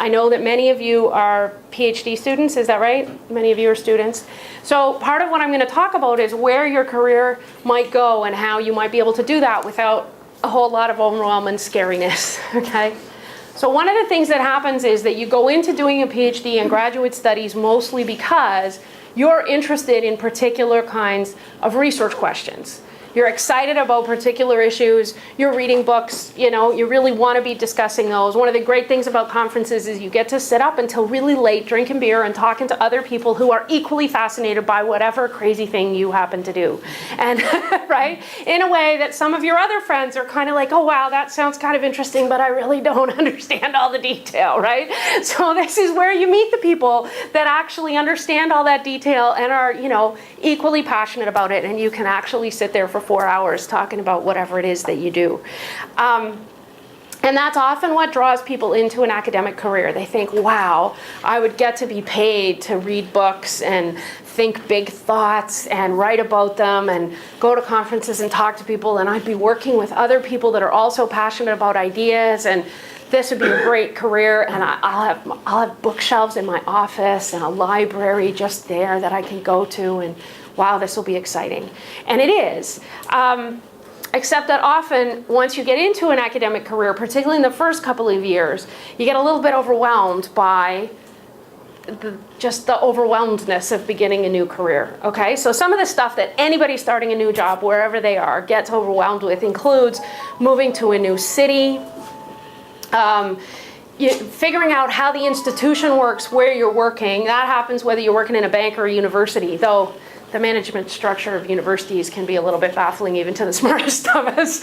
I know that many of you are PhD students, is that right? Many of you are students. So part of what I'm going to talk about is where your career might go and how you might be able to do that without a whole lot of overwhelming scariness, okay? So one of the things that happens is that you go into doing a PhD in graduate studies mostly because you're interested in particular kinds of research questions. You're excited about particular issues, you're reading books, you know, you really want to be discussing those. One of the great things about conferences is you get to sit up until really late drinking beer and talking to other people who are equally fascinated by whatever crazy thing you happen to do. And right? In a way that some of your other friends are kind of like, oh wow, that sounds kind of interesting, but I really don't understand all the detail, right? So this is where you meet the people that actually understand all that detail and are, you know, equally passionate about it, and you can actually sit there for 4 hours talking about whatever it is that you do. And that's often what draws people into an academic career. They think, wow, I would get to be paid to read books and think big thoughts and write about them and go to conferences and talk to people, and I'd be working with other people that are also passionate about ideas, and this would be a great career, and I'll have bookshelves in my office and a library just there that I can go to, and wow, this will be exciting. And it is. Except that often, once you get into an academic career, particularly in the first couple of years, you get a little bit overwhelmed by just the overwhelmedness of beginning a new career, okay? So some of the stuff that anybody starting a new job, wherever they are, gets overwhelmed with includes moving to a new city, figuring out how the institution works where you're working. That happens whether you're working in a bank or a university, though the management structure of universities can be a little bit baffling even to the smartest of us.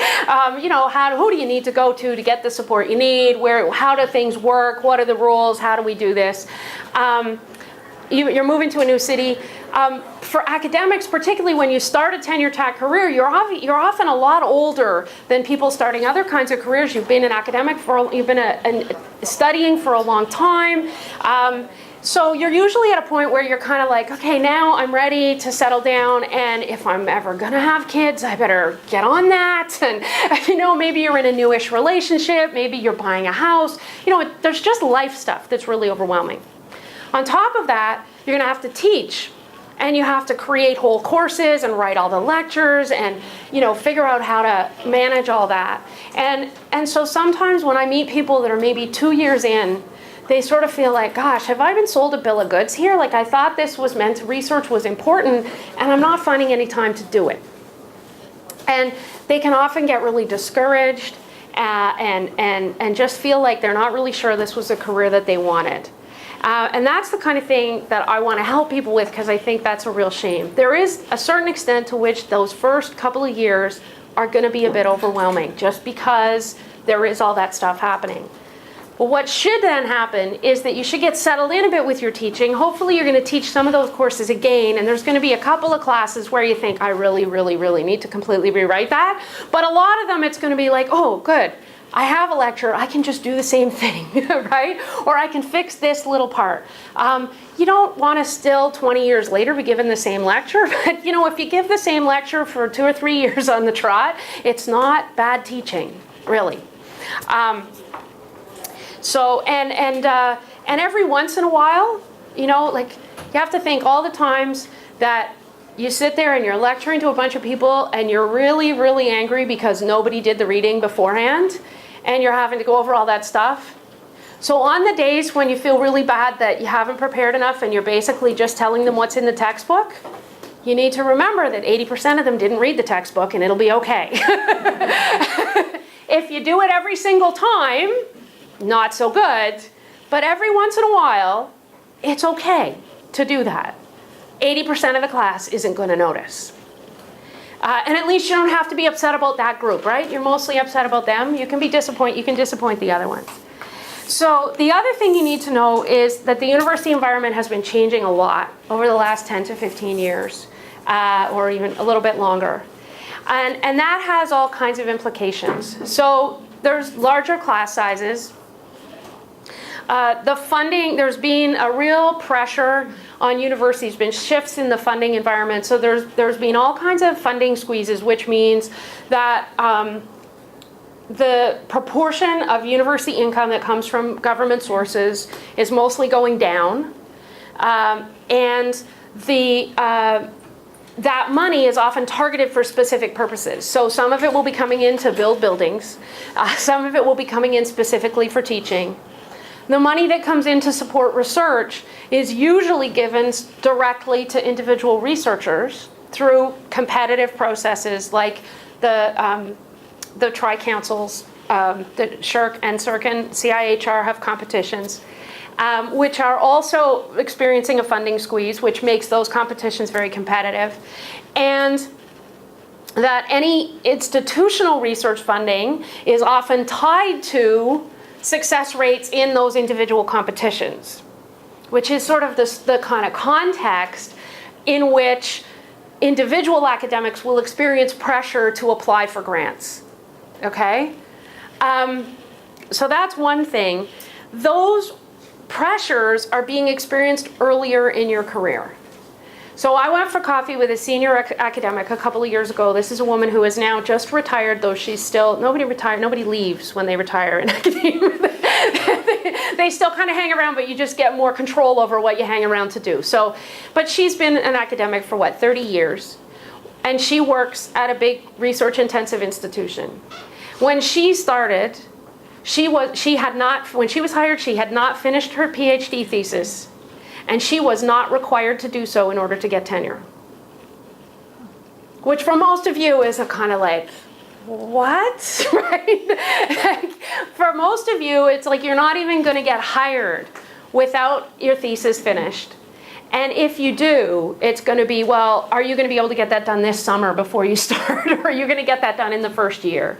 You know, who do you need to go to get the support you need? How do things work? What are the rules? How do we do this? You're moving to a new city. For academics, particularly when you start a tenure-track career, you're often a lot older than people starting other kinds of careers. You've been an academic you've been studying for a long time. So you're usually at a point where you're kind of like, okay, now I'm ready to settle down, and if I'm ever gonna have kids, I better get on that. And you know, maybe you're in a newish relationship, maybe you're buying a house. You know, there's just life stuff that's really overwhelming. On top of that, you're gonna have to teach, and you have to create whole courses and write all the lectures and, you know, figure out how to manage all that. And so sometimes when I meet people that are maybe 2 years in, they sort of feel like, gosh, have I been sold a bill of goods here? Like, I thought this was research was important, and I'm not finding any time to do it. And they can often get really discouraged and just feel like they're not really sure this was a career that they wanted. And that's the kind of thing that I want to help people with, because I think that's a real shame. There is a certain extent to which those first couple of years are going to be a bit overwhelming, just because there is all that stuff happening. But what should then happen is that you should get settled in a bit with your teaching. Hopefully you're going to teach some of those courses again, and there's going to be a couple of classes where you think, I really, really, really need to completely rewrite that. But a lot of them, it's going to be like, oh, good, I have a lecture, I can just do the same thing, right? Or I can fix this little part. You don't want to still 20 years later be given the same lecture, but you know, if you give the same lecture for 2 or 3 years on the trot, it's not bad teaching, really. So, and every once in a while, you know, like, you have to think all the times that you sit there and you're lecturing to a bunch of people and you're really, really angry because nobody did the reading beforehand, and you're having to go over all that stuff. So on the days when you feel really bad that you haven't prepared enough and you're basically just telling them what's in the textbook, you need to remember that 80% of them didn't read the textbook, and it'll be okay. If you do it every single time, not so good, but every once in a while, it's okay to do that. 80% of the class isn't going to notice. And at least you don't have to be upset about that group, right? You're mostly upset about them. You can disappoint the other ones. So the other thing you need to know is that the university environment has been changing a lot over the last 10 to 15 years, or even a little bit longer. And that has all kinds of implications. So there's larger class sizes. The funding, there's been a real pressure on universities, been shifts in the funding environment. So there's been all kinds of funding squeezes, which means that the proportion of university income that comes from government sources is mostly going down, and that money is often targeted for specific purposes. So some of it will be coming in to build buildings, some of it will be coming in specifically for teaching. The money that comes in to support research is usually given directly to individual researchers through competitive processes like the tri-councils, the SSHRC, NSERC, and CIHR have competitions, which are also experiencing a funding squeeze, which makes those competitions very competitive. And that any institutional research funding is often tied to success rates in those individual competitions, which is sort of the kind of context in which individual academics will experience pressure to apply for grants. Okay? So that's one thing. Those pressures are being experienced earlier in your career. So I went for coffee with a senior academic a couple of years ago. This is a woman who is now just retired, though she's still, nobody leaves when they retire in academia. They still kind of hang around, but you just get more control over what you hang around to do. So, but she's been an academic for 30 years, and she works at a big research-intensive institution. When she started, when she was hired, she had not finished her PhD thesis, and she was not required to do so in order to get tenure. Which for most of you is a kind of like, what? Right? For most of you, it's like you're not even going to get hired without your thesis finished. And if you do, it's going to be, well, are you going to be able to get that done this summer before you start? Or are you going to get that done in the first year?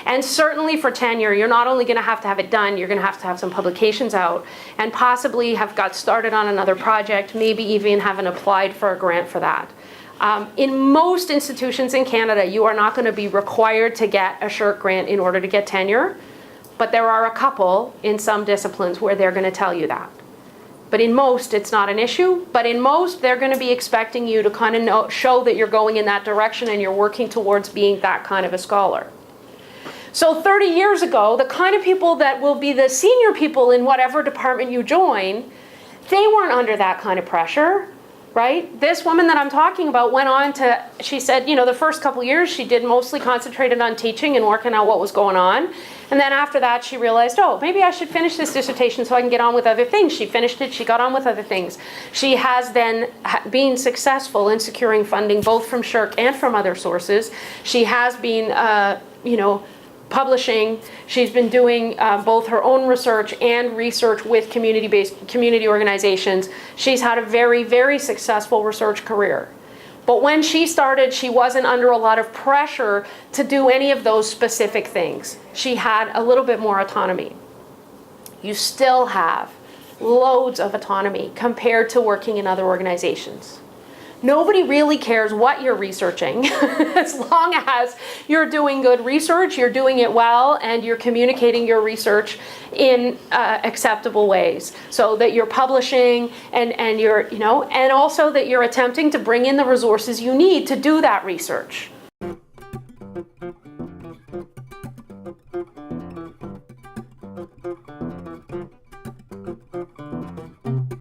And certainly for tenure, you're not only going to have it done, you're going to have some publications out, and possibly have got started on another project, maybe even haven't applied for a grant for that. In most institutions in Canada, you are not going to be required to get a SSHRC grant in order to get tenure, but there are a couple in some disciplines where they're going to tell you that. But in most, it's not an issue. But in most, they're going to be expecting you to kind of show that you're going in that direction and you're working towards being that kind of a scholar. So 30 years ago, the kind of people that will be the senior people in whatever department you join, they weren't under that kind of pressure, right? This woman that I'm talking about went on to, she said, the first couple years she did mostly concentrated on teaching and working out what was going on. And then after that, she realized, maybe I should finish this dissertation so I can get on with other things. She finished it, she got on with other things. She has then been successful in securing funding both from SSHRC and from other sources. She has been, publishing. She's been doing both her own research and research with community organizations. She's had a very, very successful research career. But when she started, she wasn't under a lot of pressure to do any of those specific things. She had a little bit more autonomy. You still have loads of autonomy compared to working in other organizations. Nobody really cares what you're researching as long as you're doing good research, you're doing it well, and you're communicating your research in acceptable ways. So that you're publishing and you're, and also that you're attempting to bring in the resources you need to do that research.